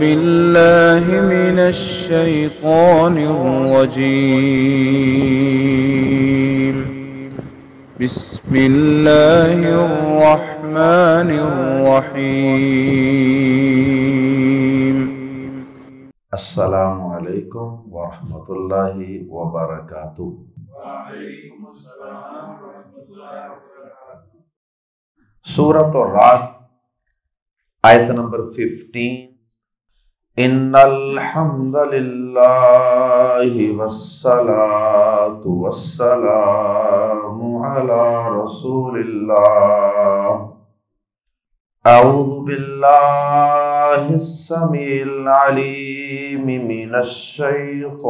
بالله من الشيطان الرجيم. بسم الله الرحمن الرحيم. السلام علیکم ورحمۃ اللہ وبرکاتہ۔ وعلیکم السلام ورحمۃ اللہ وبرکاتہ۔ سورۃ الرعد آیت نمبر 15۔ ان الحمد للہ والصلاۃ والسلام علی رسول اللہ۔ اعوذ باللہ السمیع العلیم من الشیطان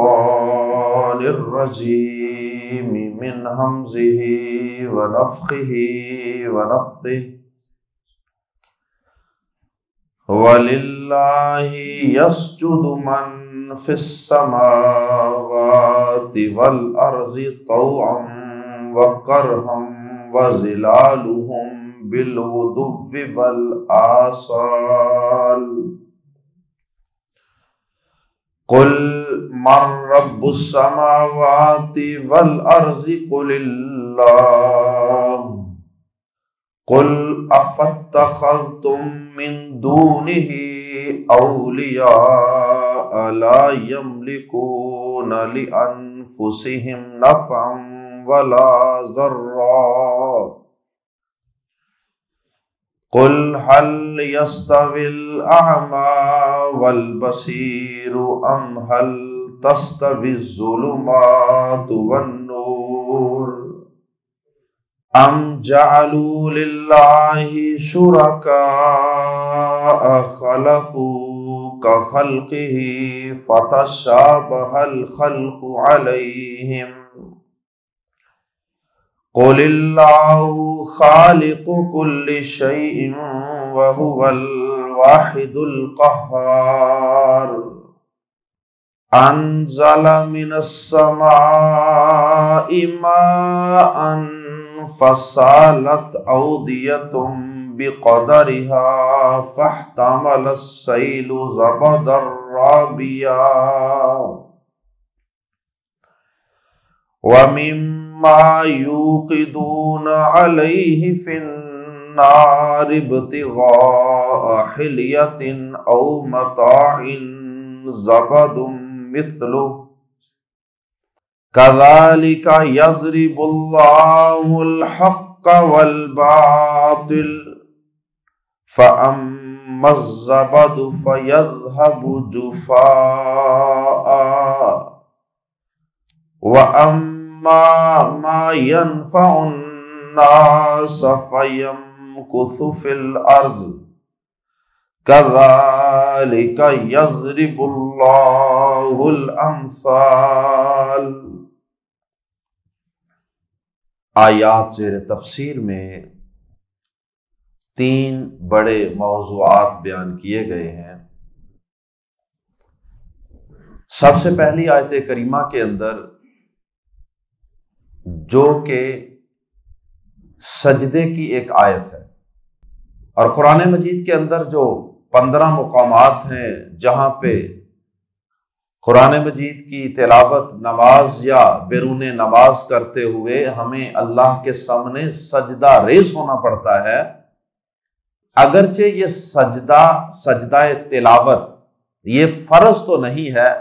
الرجیم من ہمزہ ونفخہ ونفثہ۔ وَلِلَّهِ يَسْجُدُ مَن فِي السَّمَاوَاتِ وَالْأَرْضِ طَوْعًا وَكَرْهًا وَظِلَالُهُم بِالْغُدُوِّ وَالْآصَالِ۔ قُلْ مَن رَّبُّ السَّمَاوَاتِ وَالْأَرْضِ قُلِ اللَّهُ۔ قُلْ أَفَاتَّخَذْتُم مِّن دُونِهِ أَوْلِيَاءَ لَا يَمْلِكُونَ لِأَنفُسِهِمْ نَفْعًا وَلَا ضَرًّا۔ قُلْ هَلْ يَسْتَوِي الْأَعْمَى وَالْبَصِيرُ أَمْ هَلْ تَسْتَوِي الظُّلُمَاتُ وَالنُّورُ أَمْ جَعَلُوا لِلَّهِ شُرَكَاءَ خَلَقُوا كَخَلْقِهِ فَتَشَابَهَ الْخَلْقُ عَلَيْهِمْ۔ قُلِ اللَّهُ خَالِقُ كُلِّ شَيْءٍ وَهُوَ الْوَاحِدُ الْقَهَّارُ۔ أَنزَلَ مِنَ السَّمَاءِ مَاءً فَسَالَتْ أَوْدِيَةٌ بِقَدَرِهَا فَاحْتَمَلَ السَّيْلُ زَبَدًا رَّابِيًا وَمِمَّا يُوقِدُونَ عَلَيْهِ فِي النَّارِ ابْتِغَاءَ حِلْيَةٍ أَوْ مَتَاعٍ زَبَدٌ مِثْلُهُ كَذَلِكَ يَضْرِبُ اللَّهُ الْحَقَّ وَالْبَاطِلَ فَأَمَّا الزَّبَدُ فَيَذْهَبُ جُفَاءً وَأَمَّا مَا يَنفَعُ النَّاسَ فَيَمْكُثُ فِي الْأَرْضِ كَذَلِكَ يَضْرِبُ اللَّهُ الْأَمْثَالَ۔ آیات زیر تفسیر میں 3 بڑے موضوعات بیان کیے گئے ہیں۔ سب سے پہلی آیت کریمہ کے اندر جو کہ سجدے کی ایک آیت ہے، اور قرآن مجید کے اندر جو 15 مقامات ہیں جہاں پہ قرآن مجید کی تلاوت نماز یا بیرون نماز کرتے ہوئے ہمیں اللہ کے سامنے سجدہ ریز ہونا پڑتا ہے، اگرچہ یہ سجدہ تلاوت یہ فرض تو نہیں ہے،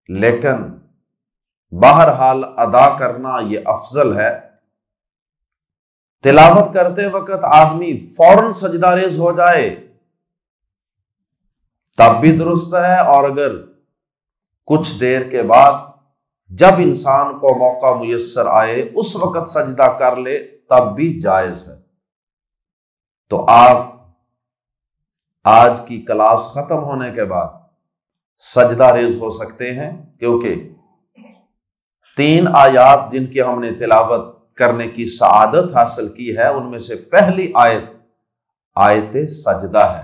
لیکن بہرحال ادا کرنا یہ افضل ہے۔ تلاوت کرتے وقت آدمی فوراً سجدہ ریز ہو جائے تب بھی درست ہے، اور اگر کچھ دیر کے بعد جب انسان کو موقع میسر آئے اس وقت سجدہ کر لے تب بھی جائز ہے۔ تو آپ آج کی کلاس ختم ہونے کے بعد سجدہ ریز ہو سکتے ہیں، کیونکہ 3 آیات جن کی ہم نے تلاوت کرنے کی سعادت حاصل کی ہے ان میں سے پہلی آیت سجدہ ہے۔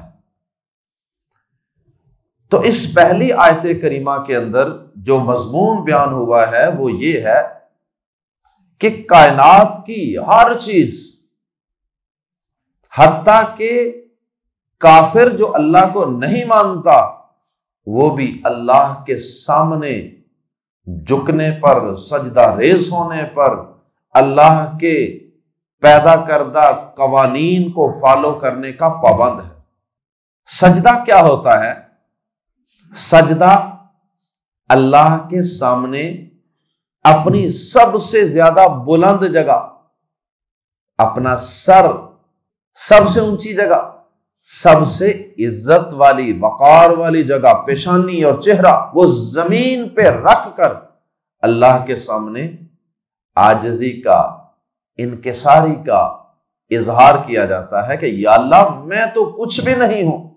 تو اس پہلی آیت کریمہ کے اندر جو مضمون بیان ہوا ہے وہ یہ ہے کہ کائنات کی ہر چیز، حتیٰ کہ کافر جو اللہ کو نہیں مانتا وہ بھی اللہ کے سامنے جھکنے پر، سجدہ ریز ہونے پر، اللہ کے پیدا کردہ قوانین کو فالو کرنے کا پابند ہے۔ سجدہ کیا ہوتا ہے؟ سجدہ اللہ کے سامنے اپنی سب سے زیادہ بلند جگہ، اپنا سر سب سے اونچی جگہ، سب سے عزت والی وقار والی جگہ، پیشانی اور چہرہ وہ زمین پہ رکھ کر اللہ کے سامنے عاجزی کا، انکساری کا اظہار کیا جاتا ہے کہ یا اللہ میں تو کچھ بھی نہیں ہوں،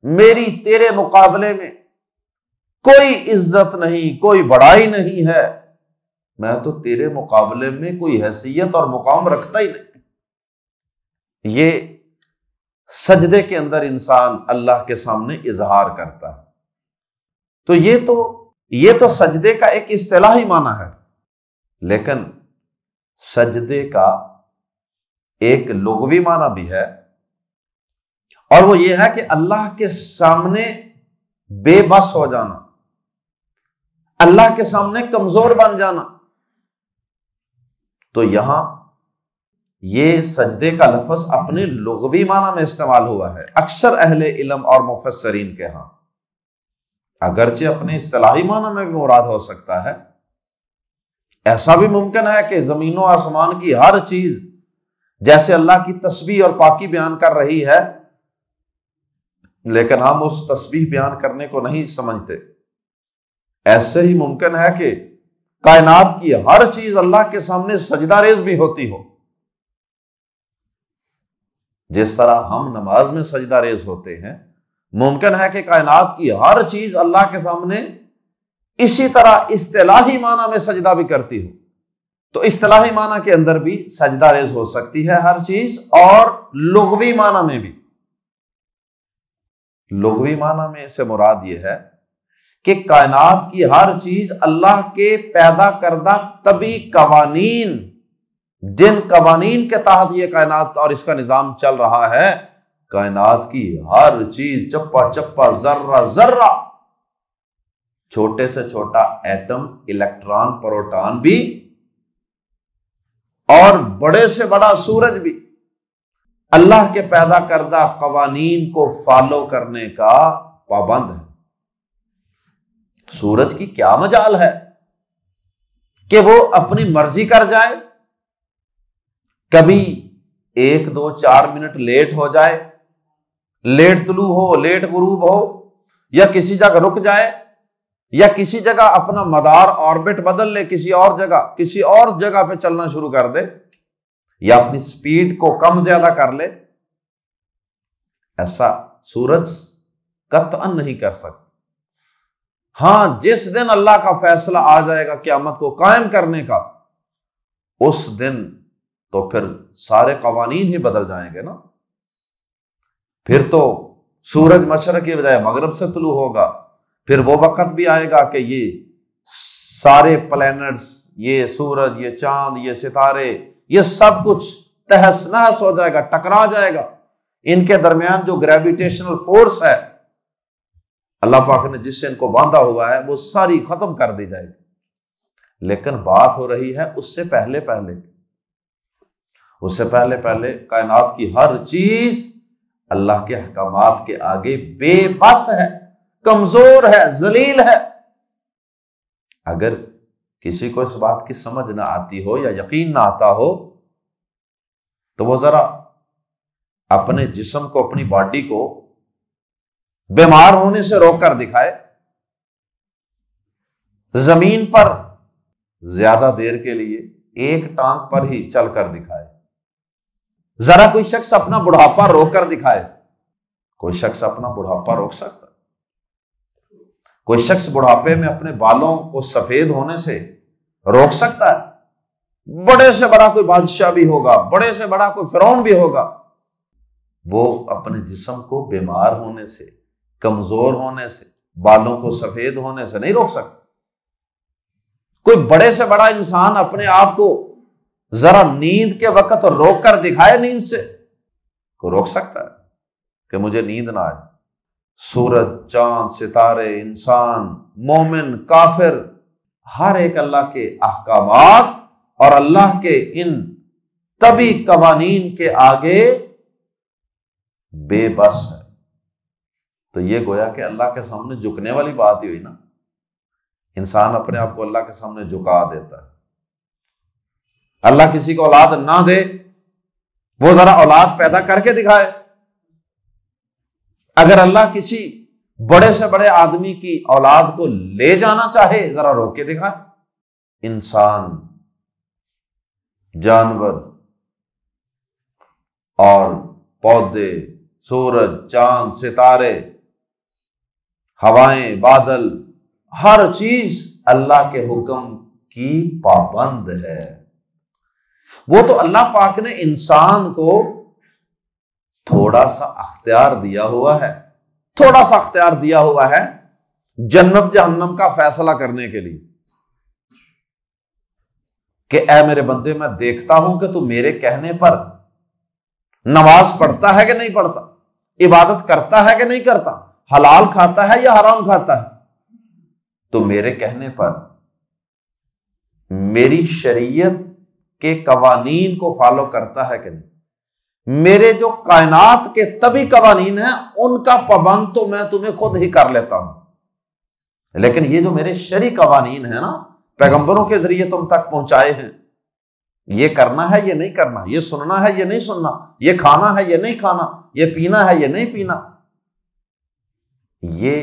میری تیرے مقابلے میں کوئی عزت نہیں، کوئی بڑائی نہیں ہے، میں تو تیرے مقابلے میں کوئی حیثیت اور مقام رکھتا ہی نہیں۔ یہ سجدے کے اندر انسان اللہ کے سامنے اظہار کرتا ہے۔ تو یہ تو سجدے کا ایک اصطلاحی معنی ہے، لیکن سجدے کا ایک لغوی معنی بھی ہے، اور وہ یہ ہے کہ اللہ کے سامنے بے بس ہو جانا، اللہ کے سامنے کمزور بن جانا۔ تو یہاں یہ سجدے کا لفظ اپنے لغوی معنی میں استعمال ہوا ہے اکثر اہل علم اور مفسرین کے ہاں، اگرچہ اپنے اصطلاحی معنی میں بھی مراد ہو سکتا ہے۔ ایسا بھی ممکن ہے کہ زمین و آسمان کی ہر چیز جیسے اللہ کی تسبیح اور پاکی بیان کر رہی ہے، لیکن ہم اس تسبیح بیان کرنے کو نہیں سمجھتے۔ ایسے ہی ممکن ہے کہ کائنات کی ہر چیز اللہ کے سامنے سجدہ ریز بھی ہوتی ہو، جس طرح ہم نماز میں سجدہ ریز ہوتے ہیں، ممکن ہے کہ کائنات کی ہر چیز اللہ کے سامنے اسی طرح اصطلاحی معنی میں سجدہ بھی کرتی ہو۔ تو اصطلاحی معنی کے اندر بھی سجدہ ریز ہو سکتی ہے ہر چیز، اور لغوی معنی میں بھی۔ لغوی معنی میں سے مراد یہ ہے کہ کائنات کی ہر چیز اللہ کے پیدا کردہ طبعی قوانین، جن قوانین کے تحت یہ کائنات اور اس کا نظام چل رہا ہے، کائنات کی ہر چیز، چپا چپا، ذرہ ذرہ، چھوٹے سے چھوٹا ایٹم، الیکٹران، پروٹان بھی، اور بڑے سے بڑا سورج بھی، اللہ کے پیدا کردہ قوانین کو فالو کرنے کا پابند ہے۔ سورج کی کیا مجال ہے کہ وہ اپنی مرضی کر جائے، کبھی 1 2 4 منٹ لیٹ ہو جائے، لیٹ طلوع ہو، لیٹ غروب ہو، یا کسی جگہ رک جائے، یا کسی جگہ اپنا مدار آربٹ بدل لے، کسی اور جگہ پہ چلنا شروع کر دے، یا اپنی سپیڈ کو کم زیادہ کر لے۔ ایسا سورج قطعاً نہیں کر سکتا۔ ہاں، جس دن اللہ کا فیصلہ آ جائے گا قیامت کو قائم کرنے کا، اس دن تو پھر سارے قوانین ہی بدل جائیں گے نا۔ پھر تو سورج مشرق کی بجائے مغرب سے طلوع ہوگا، پھر وہ وقت بھی آئے گا کہ یہ سارے پلینٹس، یہ سورج، یہ چاند، یہ ستارے، یہ سب کچھ تہس نہس ہو جائے گا، ٹکرا جائے گا۔ ان کے درمیان جو گریویٹیشنل فورس ہے اللہ پاک نے جس سے ان کو باندھا ہوا ہے، وہ ساری ختم کر دی جائے گی۔ لیکن بات ہو رہی ہے اس سے پہلے کائنات کی ہر چیز اللہ کے احکامات کے آگے بے بس ہے، کمزور ہے، ذلیل ہے۔ اگر کسی کو اس بات کی سمجھ نہ آتی ہو یا یقین نہ آتا ہو تو وہ ذرا اپنے جسم کو، اپنی باڈی کو بیمار ہونے سے روک کر دکھائے، زمین پر زیادہ دیر کے لیے ایک ٹانگ پر ہی چل کر دکھائے، ذرا کوئی شخص اپنا بڑھاپا روک کر دکھائے۔ کوئی شخص اپنا بڑھاپا روک سکتا؟ کوئی شخص بڑھاپے میں اپنے بالوں کو سفید ہونے سے روک سکتا ہے؟ بڑے سے بڑا کوئی بادشاہ بھی ہوگا، بڑے سے بڑا کوئی فرعون بھی ہوگا، وہ اپنے جسم کو بیمار ہونے سے، کمزور ہونے سے، بالوں کو سفید ہونے سے نہیں روک سکتا۔ کوئی بڑے سے بڑا انسان اپنے آپ کو ذرا نیند کے وقت روک کر دکھائے نیند سے، کو روک سکتا ہے؟ کہ مجھے نیند نہ آئے۔ سورج، چاند، ستارے، انسان، مومن، کافر، ہر ایک اللہ کے احکامات اور اللہ کے ان طبی قوانین کے آگے بے بس ہے۔ تو یہ گویا کہ اللہ کے سامنے جھکنے والی بات ہی ہوئی نا۔ انسان اپنے آپ کو اللہ کے سامنے جھکا دیتا ہے۔ اللہ کسی کو اولاد نہ دے، وہ ذرا اولاد پیدا کر کے دکھائے۔ اگر اللہ کسی بڑے سے بڑے آدمی کی اولاد کو لے جانا چاہے، ذرا روک کے دکھائے۔ انسان، جانور اور پودے، سورج، چاند، ستارے، ہوائیں، بادل، ہر چیز اللہ کے حکم کی پابند ہے۔ وہ تو اللہ پاک نے انسان کو تھوڑا سا اختیار دیا ہوا ہے، تھوڑا سا اختیار دیا ہوا ہے جنت جہنم کا فیصلہ کرنے کے لیے، کہ اے میرے بندے، میں دیکھتا ہوں کہ تو میرے کہنے پر نماز پڑھتا ہے کہ نہیں پڑھتا، عبادت کرتا ہے کہ نہیں کرتا، حلال کھاتا ہے یا حرام کھاتا ہے، تو میرے کہنے پر میری شریعت کے قوانین کو فالو کرتا ہے کہ نہیں، میرے جو کائنات کے طبی قوانین ہیں ان کا پابند تو میں تمہیں خود ہی کر لیتا ہوں، لیکن یہ جو میرے شرعی قوانین ہیں نا، پیغمبروں کے ذریعے تم تک پہنچائے ہیں، یہ کرنا ہے یہ نہیں کرنا، یہ سننا ہے یہ نہیں سننا، یہ کھانا ہے یہ نہیں کھانا، یہ پینا ہے یہ نہیں پینا، یہ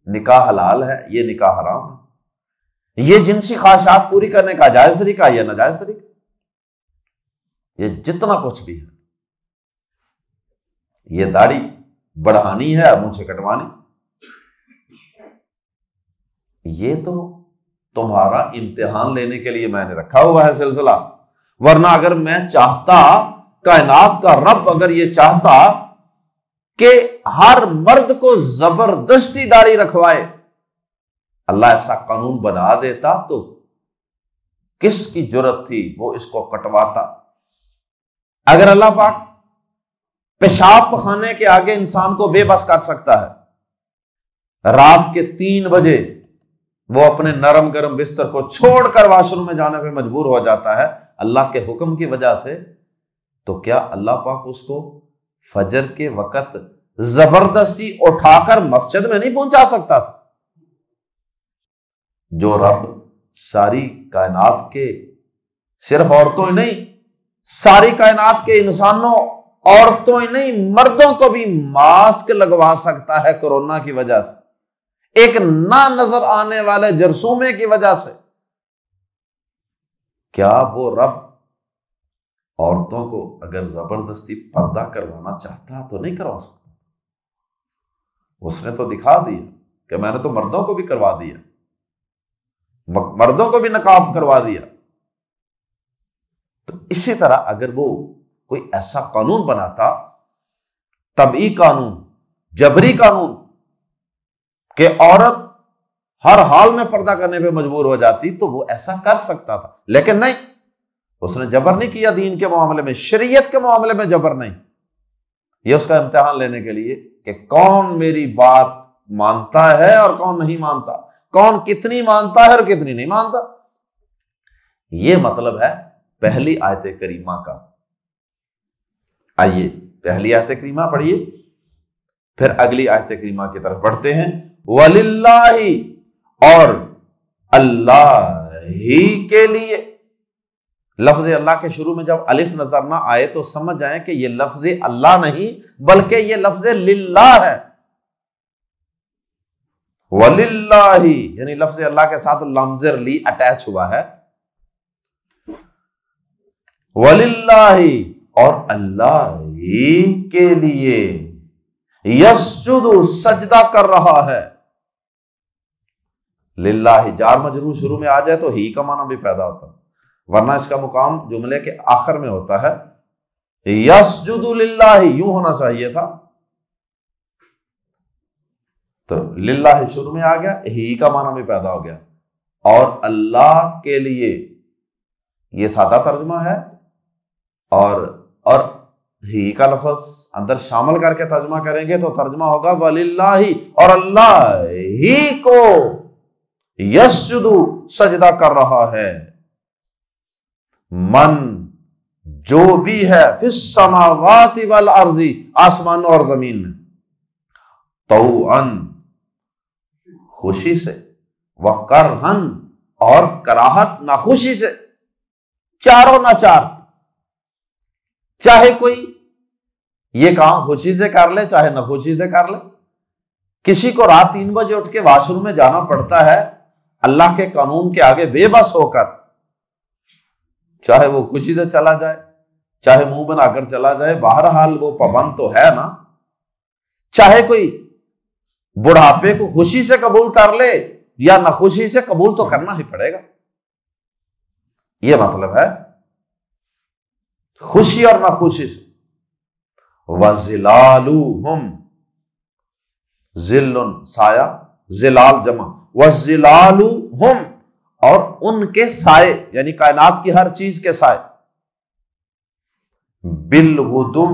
نکاح حلال ہے یہ نکاح حرام ہے، یہ جنسی خواہشات پوری کرنے کا جائز طریقہ یا ناجائز طریقہ، یہ جتنا کچھ بھی ہے، یہ داڑھی بڑھانی ہے مجھے کٹوانی، یہ تو تمہارا امتحان لینے کے لیے میں نے رکھا ہوا ہے سلسلہ، ورنہ اگر میں چاہتا، کائنات کا رب اگر یہ چاہتا کہ ہر مرد کو زبردستی داڑھی رکھوائے، اللہ ایسا قانون بنا دیتا تو کس کی جرت تھی وہ اس کو کٹواتا۔ اگر اللہ پاک پیشاب پخانے کے آگے انسان کو بے بس کر سکتا ہے، رات کے 3 بجے وہ اپنے نرم گرم بستر کو چھوڑ کر واش روم میں جانے پہ مجبور ہو جاتا ہے اللہ کے حکم کی وجہ سے، تو کیا اللہ پاک اس کو فجر کے وقت زبردستی اٹھا کر مسجد میں نہیں پہنچا سکتا تھا؟ جو رب ساری کائنات کے، صرف عورتوں ہی نہیں، ساری کائنات کے انسانوں، عورتوں ہی نہیں، مردوں کو بھی ماسک لگوا سکتا ہے کورونا کی وجہ سے، ایک نہ نظر آنے والے جرثومے کی وجہ سے، کیا وہ رب عورتوں کو اگر زبردستی پردہ کروانا چاہتا تو نہیں کروا سکتا؟ اس نے تو دکھا دیا کہ میں نے تو مردوں کو بھی کروا دیا، مردوں کو بھی نقاب کروا دیا۔ تو اسی طرح اگر وہ کوئی ایسا قانون بناتا، طبعی قانون، جبری قانون، کہ عورت ہر حال میں پردہ کرنے پہ مجبور ہو جاتی، تو وہ ایسا کر سکتا تھا، لیکن نہیں، اس نے جبر نہیں کیا دین کے معاملے میں، شریعت کے معاملے میں جبر نہیں۔ یہ اس کا امتحان لینے کے لیے کہ کون میری بات مانتا ہے اور کون نہیں مانتا، کون کتنی مانتا ہے اور کتنی نہیں مانتا۔ یہ مطلب ہے پہلی آیت کریمہ کا۔ آئیے پہلی آیت کریمہ پڑھیے، پھر اگلی آیت کریمہ کی طرف بڑھتے ہیں۔ وَلِلَّهِ، اور اللہ ہی کے لیے۔ لفظ اللہ کے شروع میں جب الف نظر نہ آئے تو سمجھ جائیں کہ یہ لفظ اللہ نہیں بلکہ یہ لفظ للہ ہے۔ وَلِلَّهِ یعنی لفظ اللہ کے ساتھ لمزر لی اٹیچ ہوا ہے۔ وَلِلَّهِ، اور اللہ ہی کے لیے، یسجد، سجدہ کر رہا ہے۔ للہ جار مجرور شروع میں آ جائے تو ہی کا معنی بھی پیدا ہوتا ہے، ورنہ اس کا مقام جملے کے آخر میں ہوتا ہے۔ یسجد للہ یوں ہونا چاہیے تھا، تو للہ شروع میں آ گیا، ہی کا معنی بھی پیدا ہو گیا۔ اور اللہ کے لیے، یہ سادہ ترجمہ ہے، اور ہی کا لفظ اندر شامل کر کے ترجمہ کریں گے تو ترجمہ ہوگا وَلِلَّهِ، اور اللہ ہی کو یسجد سجدہ کر رہا ہے، من جو بھی ہے فی السماوات والارض، آسمان اور زمین میں، طوعا خوشی سے، وکرہن اور کراہت ناخوشی سے، چاروں ناچار، چاہے کوئی یہ کام خوشی سے کر لے چاہے ناخوشی سے کر لے۔ کسی کو رات 3 بجے اٹھ کے واش روم میں جانا پڑتا ہے اللہ کے قانون کے آگے بے بس ہو کر، چاہے وہ خوشی سے چلا جائے چاہے منہ بنا کر چلا جائے، بہرحال وہ پابند تو ہے نا۔ چاہے کوئی بڑھاپے کو خوشی سے قبول کر لے یا ناخوشی سے، قبول تو کرنا ہی پڑے گا۔ یہ مطلب ہے خوشی اور ناخوشی سے۔ وَظِلَالُهُمْ، ظِلٌ سایہ، ظلال جمع، وَظِلَالُهُمْ اور ان کے سائے، یعنی کائنات کی ہر چیز کے سائے، بالغدو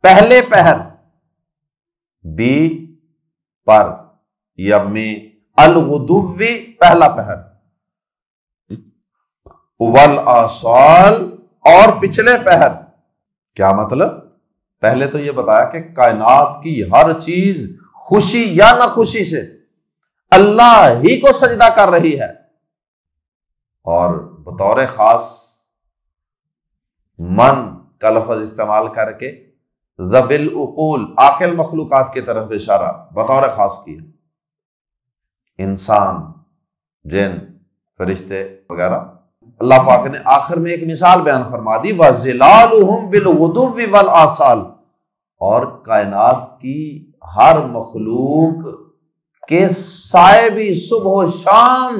پہلے پہر، بی پر یا میں، الغدو پہلا پہر، والآصال اور پچھلے پہر۔ کیا مطلب؟ پہلے تو یہ بتایا کہ کائنات کی ہر چیز خوشی یا ناخوشی سے اللہ ہی کو سجدہ کر رہی ہے، اور بطور خاص من کا لفظ استعمال کر کے ذوی العقول، عاقل مخلوقات کی طرف اشارہ بطور خاص کیا، انسان، جن، فرشتے وغیرہ۔ اللہ پاک نے آخر میں ایک مثال بیان فرما دی، وَظِلَالُهُمْ بِالْغُدُوِّ وَالْآصَالِ، اور کائنات کی ہر مخلوق کے سائے بھی صبح و شام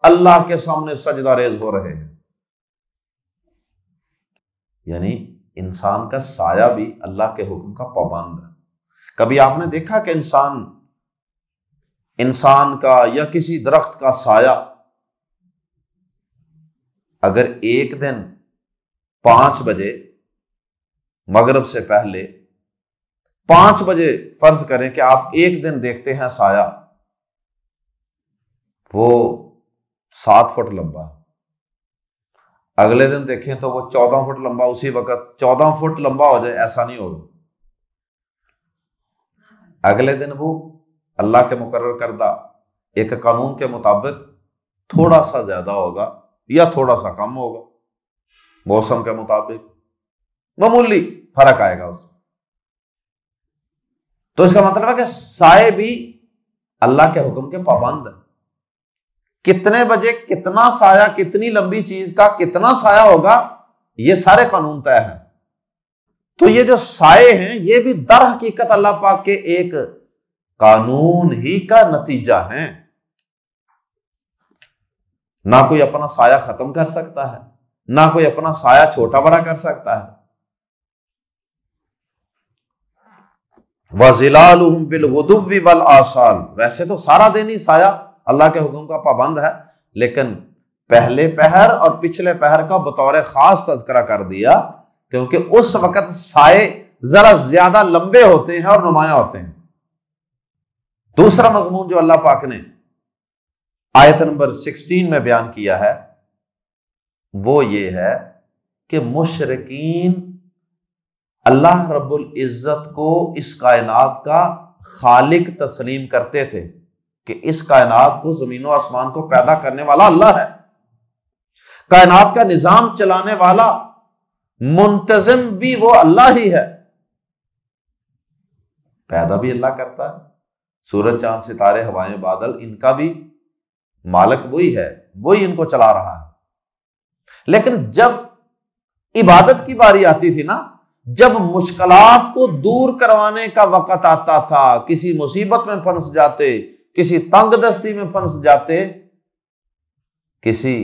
اللہ کے سامنے سجدہ ریز ہو رہے ہیں۔ یعنی انسان کا سایہ بھی اللہ کے حکم کا پابند ہے۔ کبھی آپ نے دیکھا کہ انسان کا یا کسی درخت کا سایہ اگر ایک دن 5 بجے مغرب سے پہلے 5 بجے فرض کریں کہ آپ ایک دن دیکھتے ہیں سایہ وہ 7 فٹ لمبا، اگلے دن دیکھیں تو وہ 14 فٹ لمبا، اسی وقت 14 فٹ لمبا ہو جائے، ایسا نہیں ہوگا۔ اگلے دن وہ اللہ کے مقرر کردہ ایک قانون کے مطابق تھوڑا سا زیادہ ہوگا یا تھوڑا سا کم ہوگا، موسم کے مطابق معمولی فرق آئے گا اس میں۔ تو اس کا مطلب ہے کہ سائے بھی اللہ کے حکم کے پابند ہے۔ کتنے بجے کتنا سایہ، کتنی لمبی چیز کا کتنا سایہ ہوگا، یہ سارے قانون طے ہیں۔ تو یہ جو سائے ہیں یہ بھی در حقیقت اللہ پاک کے ایک قانون ہی کا نتیجہ ہیں۔ نہ کوئی اپنا سایہ ختم کر سکتا ہے، نہ کوئی اپنا سایہ چھوٹا بڑا کر سکتا ہے۔ وَظِلَالُهُمْ بِالْغُدُوِّ وَالْآصَالِ، ویسے تو سارا دن ہی سایہ اللہ کے حکم کا پابند ہے، لیکن پہلے پہر اور پچھلے پہر کا بطور خاص تذکرہ کر دیا، کیونکہ اس وقت سائے ذرا زیادہ لمبے ہوتے ہیں اور نمایاں ہوتے ہیں۔ دوسرا مضمون جو اللہ پاک نے آیت نمبر 16 میں بیان کیا ہے وہ یہ ہے کہ مشرکین اللہ رب العزت کو اس کائنات کا خالق تسلیم کرتے تھے کہ اس کائنات کو، زمین و آسمان کو پیدا کرنے والا اللہ ہے، کائنات کا نظام چلانے والا منتظم بھی وہ اللہ ہی ہے، پیدا بھی اللہ کرتا ہے، سورج چاند ستارے ہوائیں بادل ان کا بھی مالک وہی ہے، وہی ان کو چلا رہا ہے۔ لیکن جب عبادت کی باری آتی تھی نا، جب مشکلات کو دور کروانے کا وقت آتا تھا، کسی مصیبت میں پھنس جاتے، کسی تنگ دستی میں پھنس جاتے، کسی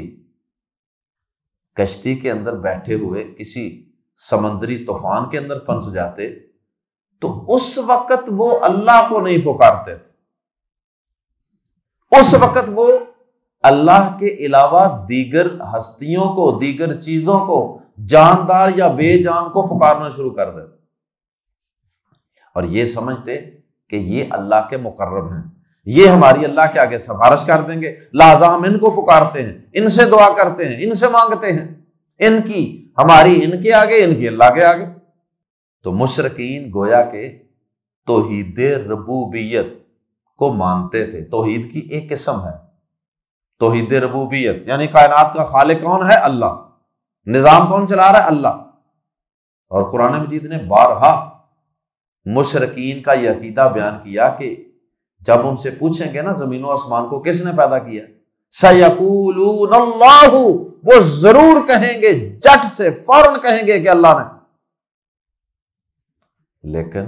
کشتی کے اندر بیٹھے ہوئے کسی سمندری طوفان کے اندر پھنس جاتے، تو اس وقت وہ اللہ کو نہیں پکارتے تھے، اس وقت وہ اللہ کے علاوہ دیگر ہستیوں کو، دیگر چیزوں کو، جاندار یا بے جان کو پکارنا شروع کر دیتے اور یہ سمجھتے کہ یہ اللہ کے مقرب ہیں، یہ ہماری اللہ کے آگے سفارش کر دیں گے، لہذا ہم ان کو پکارتے ہیں، ان سے دعا کرتے ہیں، ان سے مانگتے ہیں، ان کی ہماری ان کے آگے، ان کی اللہ کے آگے۔ تو مشرکین گویا کہ توحید ربوبیت کو مانتے تھے۔ توحید کی ایک قسم ہے توحید ربوبیت، یعنی کائنات کا خالق کون ہے؟ اللہ۔ نظام کون چلا رہا ہے؟ اللہ۔ اور قرآن مجید نے بارہا مشرکین کا یہ عقیدہ بیان کیا کہ جب ان سے پوچھیں گے نا زمین و آسمان کو کس نے پیدا کیا، سَيَقُولُونَ اللَّهُ، وہ ضرور کہیں گے، جٹ سے فوراً کہیں گے کہ اللہ نے۔ لیکن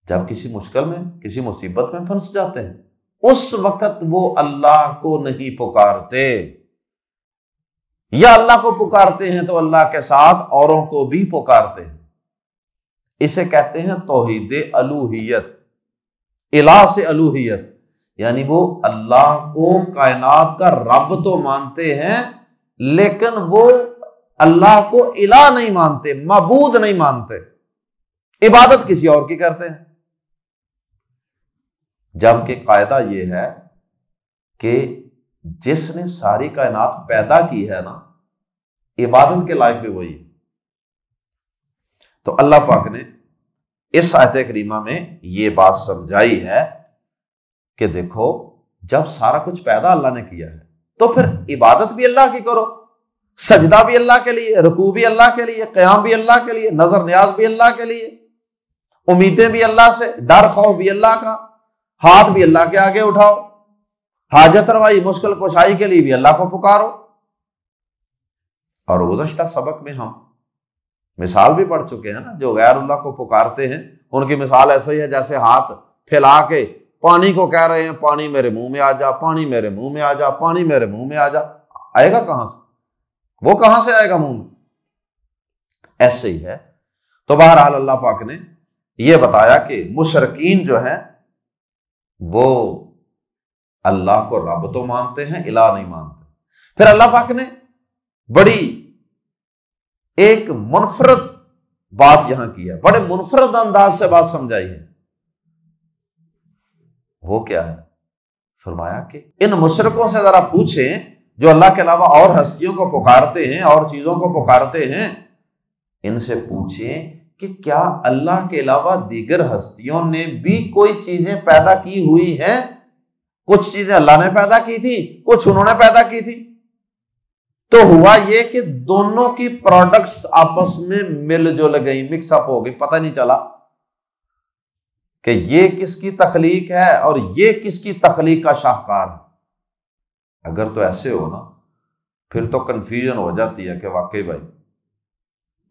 جب کسی مشکل میں، کسی مصیبت میں پھنس جاتے ہیں، اس وقت وہ اللہ کو نہیں پکارتے، یا اللہ کو پکارتے ہیں تو اللہ کے ساتھ اوروں کو بھی پکارتے ہیں۔ اسے کہتے ہیں توحید الوہیت، الہ سے الوہیت، یعنی وہ اللہ کو کائنات کا رب تو مانتے ہیں لیکن وہ اللہ کو الہ نہیں مانتے، معبود نہیں مانتے، عبادت کسی اور کی کرتے ہیں۔ جبکہ قاعدہ یہ ہے کہ جس نے ساری کائنات پیدا کی ہے نا، عبادت کے لائق بھی وہی ہے۔ تو اللہ پاک نے اس آیت کریمہ میں یہ بات سمجھائی ہے کہ دیکھو جب سارا کچھ پیدا اللہ نے کیا ہے تو پھر عبادت بھی اللہ کی کرو، سجدہ بھی اللہ کے لیے، رکوع بھی اللہ کے لیے، قیام بھی اللہ کے لیے، نظر نیاز بھی اللہ کے لیے، امیدیں بھی اللہ سے، ڈر خوف بھی اللہ کا، ہاتھ بھی اللہ کے آگے اٹھاؤ، حاجت روائی مشکل کشائی کے لیے بھی اللہ کو پکارو۔ اور گزشتہ سبق میں ہم مثال بھی پڑھ چکے ہیں نا، جو غیر اللہ کو پکارتے ہیں ان کی مثال ایسے ہی ہے جیسے ہاتھ پھیلا کے پانی کو کہہ رہے ہیں پانی میرے منہ میں آ جا، پانی میرے منہ میں آ جا، پانی میرے منہ میں آ جا۔ آئے گا کہاں سے؟ وہ کہاں سے آئے گا منہ میں؟ ایسے ہی ہے۔ تو بہرحال اللہ پاک نے یہ بتایا کہ مشرکین جو ہیں وہ اللہ کو رب تو مانتے ہیں، الہ نہیں مانتے۔ پھر اللہ پاک نے بڑی ایک منفرد بات یہاں کی ہے، بڑے منفرد انداز سے بات سمجھائی ہے۔ وہ کیا ہے؟ فرمایا کہ ان مشرکوں سے ذرا پوچھیں جو اللہ کے علاوہ اور ہستیوں کو پکارتے ہیں اور چیزوں کو پکارتے ہیں، ان سے پوچھیں کہ کیا اللہ کے علاوہ دیگر ہستیوں نے بھی کوئی چیزیں پیدا کی ہوئی ہیں؟ کچھ چیزیں اللہ نے پیدا کی تھی، کچھ انہوں نے پیدا کی تھی۔ تو ہوا یہ کہ دونوں کی پروڈکٹس آپس میں مل جل گئی، مکس اپ ہو گئی، پتہ نہیں چلا کہ یہ کس کی تخلیق ہے اور یہ کس کی تخلیق کا شاہکار ہے۔ اگر تو ایسے ہو نا پھر تو کنفیوژن ہو جاتی ہے کہ واقعی بھائی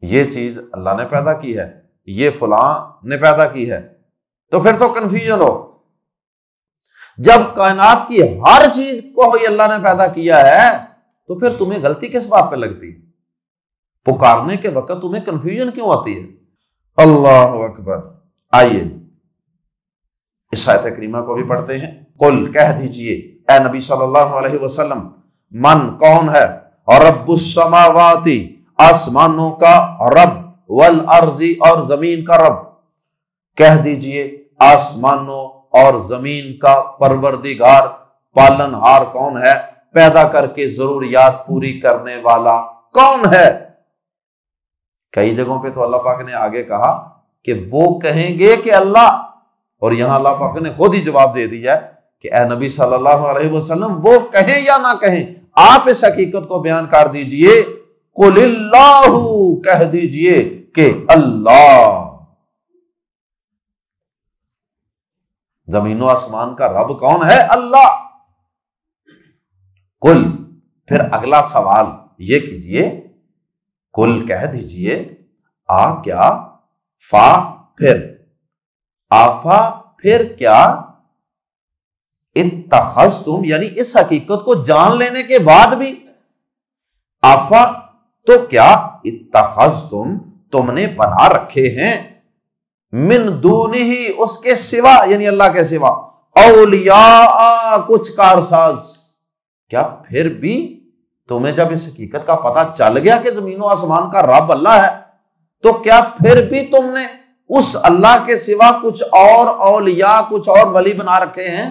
یہ چیز اللہ نے پیدا کی ہے، یہ فلاں نے پیدا کی ہے، تو پھر تو کنفیوژن ہو۔ جب کائنات کی ہر چیز کو ہی اللہ نے پیدا کیا ہے تو پھر تمہیں غلطی کس بات پہ لگتی ہے؟ پکارنے کے وقت تمہیں کنفیوژن کیوں آتی ہے؟ اللہ اکبر۔ آئیے اس آیت کریمہ کو بھی پڑھتے ہیں۔ قل، کہہ دیجئے اے نبی صلی اللہ علیہ وسلم، من کون ہے، اور رب السماوات، آسمانوں کا رب، والارض، اور زمین کا رب، کہہ دیجئے آسمانوں اور زمین کا پروردگار، پالن ہار کون ہے، پیدا کر کے ضروریات پوری کرنے والا کون ہے۔ کئی جگہوں پہ تو اللہ پاک نے آگے کہا کہ وہ کہیں گے کہ اللہ، اور یہاں اللہ پاک نے خود ہی جواب دے دیا کہ اے نبی صلی اللہ علیہ وسلم وہ کہیں یا نہ کہیں، آپ اس حقیقت کو بیان کر دیجئے، قل اللہ، کہہ دیجئے کہ اللہ زمین و آسمان کا رب کون ہے؟ اللہ۔ قل، پھر اگلا سوال یہ کیجئے، قل کہہ دیجئے، آ کیا، فا پھر، آفا پھر کیا، اتخذتم یعنی اس حقیقت کو جان لینے کے بعد بھی، آفا تو کیا، اتخذتم تم نے بنا رکھے ہیں، من دونہ اس کے سوا یعنی اللہ کے سوا، اولیاء کچھ کارساز، کیا پھر بھی تمہیں جب اس حقیقت کا پتہ چل گیا کہ زمین و آسمان کا رب اللہ ہے، تو کیا پھر بھی تم نے اس اللہ کے سوا کچھ اور اولیاء، کچھ اور ولی بنا رکھے ہیں؟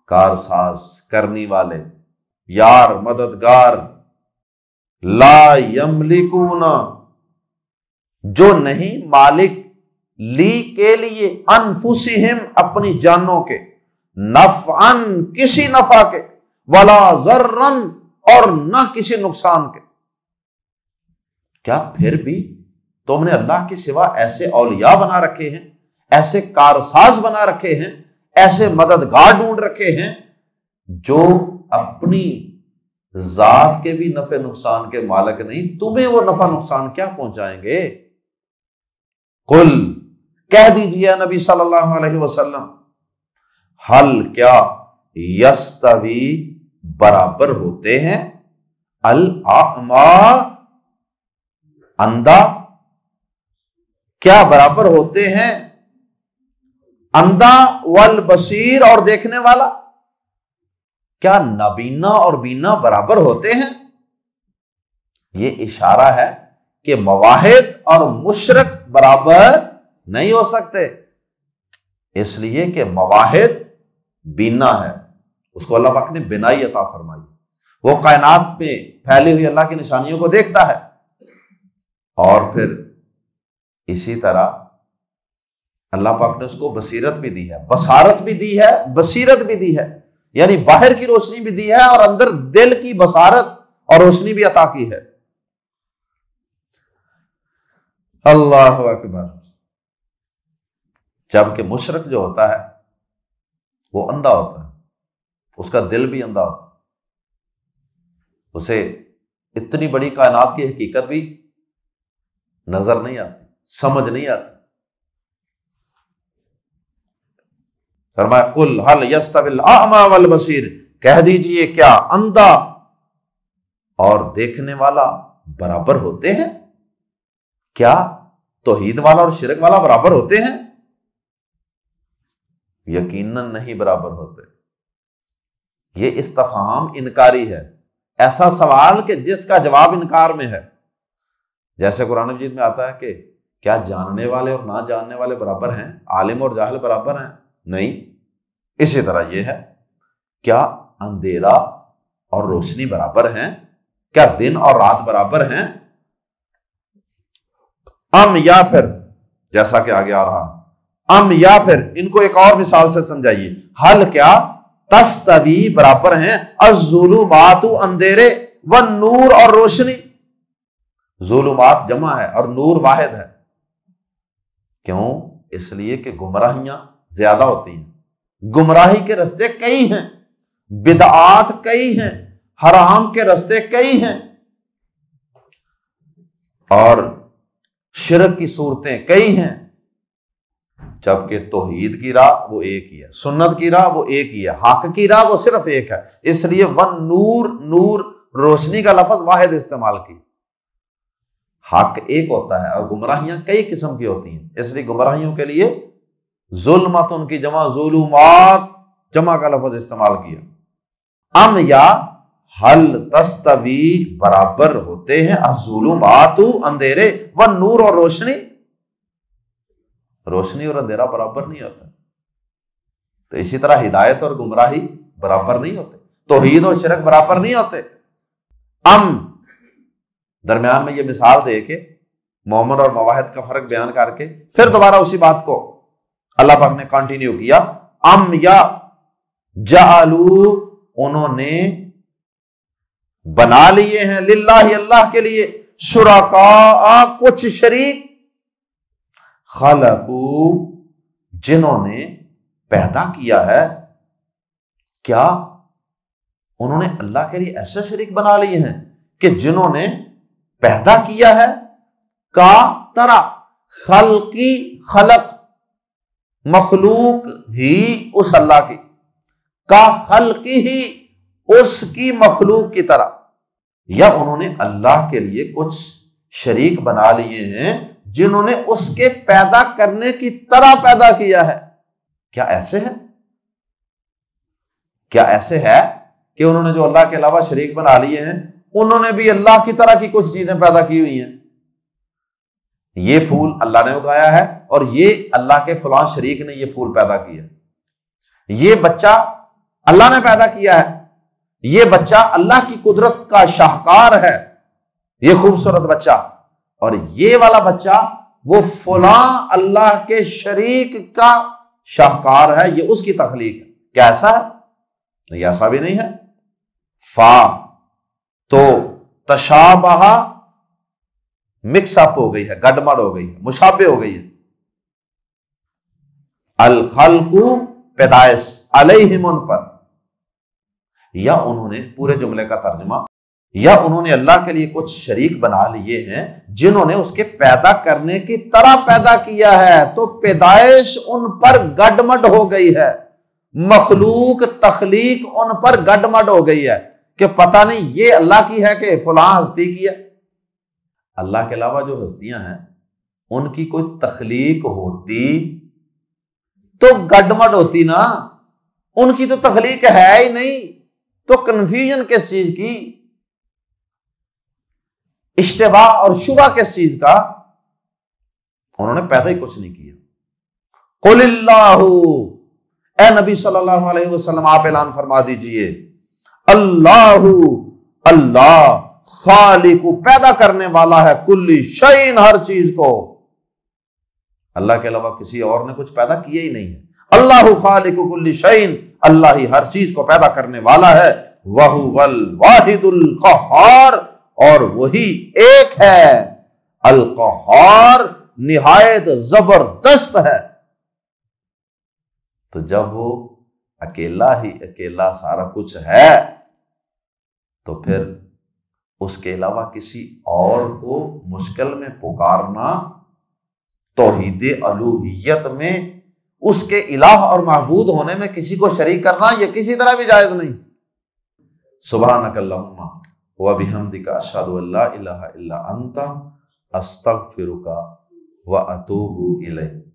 کارساز، کرنی والے، یار، مددگار، لا یملکون، جو نہیں مالک، لی کے لیے، انفسہم اپنی جانوں کے، نفعن کسی نفع کے، ولا ضررن اور نہ کسی نقصان کے۔ کیا پھر بھی تم نے اللہ کے سوا ایسے اولیاء بنا رکھے ہیں، ایسے کارساز بنا رکھے ہیں، ایسے مددگار ڈھونڈ رکھے ہیں جو اپنی ذات کے بھی نفع نقصان کے مالک نہیں، تمہیں وہ نفع نقصان کیا پہنچائیں گے؟ قل، کہہ دیجئے نبی صلی اللہ علیہ وسلم، حل کیا یستوی برابر ہوتے ہیں، الاعمی اندھا، کیا برابر ہوتے ہیں اندھا، والبصیر اور دیکھنے والا؟ کیا نابینا اور بینا برابر ہوتے ہیں؟ یہ اشارہ ہے کہ مواحد اور مشرک برابر نہیں ہو سکتے، اس لیے کہ مواحد بینا ہے، اس کو اللہ پاک نے بینائی عطا فرمائی، وہ کائنات میں پھیلی ہوئی اللہ کی نشانیوں کو دیکھتا ہے، اور پھر اسی طرح اللہ پاک نے اس کو بصیرت بھی دی ہے، بصارت بھی دی ہے، بصیرت بھی دی ہے، یعنی باہر کی روشنی بھی دی ہے اور اندر دل کی بصارت اور روشنی بھی عطا کی ہے۔ اللہ اکبر۔ جبکہ مشرک جو ہوتا ہے وہ اندھا ہوتا ہے، اس کا دل بھی اندھا ہوتا ہے، اسے اتنی بڑی کائنات کی حقیقت بھی نظر نہیں آتی، سمجھ نہیں آتی۔ فرمایا قل حل یستوی الاعمی والبصیر، کہہ دیجئے کیا اندھا اور دیکھنے والا برابر ہوتے ہیں؟ کیا توحید والا اور شرک والا برابر ہوتے ہیں؟ یقیناً نہیں برابر ہوتے۔ یہ استفہام انکاری ہے، ایسا سوال کہ جس کا جواب انکار میں ہے۔ جیسے قرآن مجید میں آتا ہے کہ کیا جاننے والے اور نہ جاننے والے برابر ہیں؟ عالم اور جاہل برابر ہیں؟ نہیں۔ اسی طرح یہ ہے، کیا اندھیرا اور روشنی برابر ہیں؟ کیا دن اور رات برابر ہیں؟ ام یا پھر، جیسا کہ آگے آ رہا، ام یا پھر، ان کو ایک اور مثال سے سمجھائیے، حل کیا تستوی برابر ہیں، الظلمات اندھیرے، والنور اور روشنی۔ ظلمات جمع ہے اور نور واحد ہے۔ کیوں؟ اس لیے کہ گمراہیاں زیادہ ہوتی ہیں، گمراہی کے رستے کئی ہیں، بدعات کئی ہیں، حرام کے رستے کئی ہیں، اور شرک کی صورتیں کئی ہیں، جبکہ توحید کی راہ وہ ایک ہی ہے، سنت کی راہ وہ ایک ہی ہے، حق کی راہ وہ صرف ایک ہے۔ اس لیے ون نور، نور روشنی کا لفظ واحد استعمال کی۔ حق ایک ہوتا ہے اور گمراہیاں کئی قسم کی ہوتی ہیں، اس لیے گمراہیوں کے لیے ظلمت ان کی جمع، ظلمات جمع کا لفظ استعمال کیا۔ ام یا حل تستوی برابر ہوتے ہیں، الظلمات اندھیرے، والنور اور روشنی، روشنی اور اندھیرا برابر نہیں ہوتا۔ تو اسی طرح ہدایت اور گمراہی برابر نہیں ہوتے، توحید اور شرک برابر نہیں ہوتے۔ ام درمیان میں یہ مثال دے کے مومن اور مواحد کا فرق بیان کر کے پھر دوبارہ اسی بات کو اللہ پاک نے کنٹینیو کیا، ام یا جعلوا، انہوں نے بنا لیے ہیں، للہ اللہ کے لیے، شرکاء کچھ شریک، خلقو جنہوں نے پیدا کیا ہے، کیا انہوں نے اللہ کے لیے ایسے شریک بنا لیے ہیں کہ جنہوں نے پیدا کیا ہے، کا طرح، خلقی خلق مخلوق ہی اس اللہ کی، کا خلقی ہی اس کی مخلوق کی طرح، یا انہوں نے اللہ کے لیے کچھ شریک بنا لیے ہیں جنہوں نے اس کے پیدا کرنے کی طرح پیدا کیا ہے۔ کیا ایسے ہے؟ کیا ایسے ہے کہ انہوں نے جو اللہ کے علاوہ شریک بنا لیے ہیں انہوں نے بھی اللہ کی طرح کی کچھ چیزیں پیدا کی ہوئی ہیں. یہ پھول اللہ نے اگایا ہے اور یہ اللہ کے فلاں شریک نے یہ پھول پیدا کیا. یہ بچہ اللہ نے پیدا کیا ہے, یہ بچہ اللہ کی قدرت کا شاہکار ہے, یہ خوبصورت بچہ, اور یہ والا بچہ وہ فلاں اللہ کے شریک کا شاہکار ہے, یہ اس کی تخلیق ہے. کیا ایسا ہے؟ نہیں, ایسا بھی نہیں ہے. فا تو تشابہ مکس اپ ہو گئی ہے, گڈمڈ ہو گئی ہے, مشابہ ہو گئی ہے. الخلق پیدائش, علیہم ان پر, یا انہوں نے, پورے جملے کا ترجمہ, یا انہوں نے اللہ کے لیے کچھ شریک بنا لیے ہیں جنہوں نے اس کے پیدا کرنے کی طرح پیدا کیا ہے, تو پیدائش ان پر گڈمڈ ہو گئی ہے, مخلوق تخلیق ان پر گڈمڈ ہو گئی ہے کہ پتہ نہیں یہ اللہ کی ہے کہ فلاں ہستی کی ہے. اللہ کے علاوہ جو ہستیاں ہیں ان کی کوئی تخلیق ہوتی تو گڈمڈ ہوتی نا, ان کی تو تخلیق ہے ہی نہیں, تو کنفیوژن کس چیز کی, اشتباہ اور شبہ کس چیز کا؟ انہوں نے پیدا ہی کچھ نہیں کیا. قل اللہ, اے نبی صلی اللہ علیہ وسلم آپ اعلان فرما دیجئے, اللہ, اللہ خالق, پیدا کرنے والا ہے, کلی شیء, ہر چیز کو. اللہ کے علاوہ کسی اور نے کچھ پیدا کیا ہی نہیں ہے. اللہ خالق کلی شیء, اللہ ہی ہر چیز کو پیدا کرنے والا ہے. وَهُوَ الْوَاحِدُ الْقَهَّارُ, اور وہی ایک ہے, القہار, نہایت زبردست ہے. تو جب وہ اکیلا ہی اکیلا سارا کچھ ہے تو پھر اس کے علاوہ کسی اور کو مشکل میں پکارنا, توحید الوہیت میں اس کے الہ اور معبود ہونے میں کسی کو شریک کرنا, یہ کسی طرح بھی جائز نہیں. سبحانک اللہم وبحمدک اشہد ان لا الہ الا انت استغفرک واتوب الیک.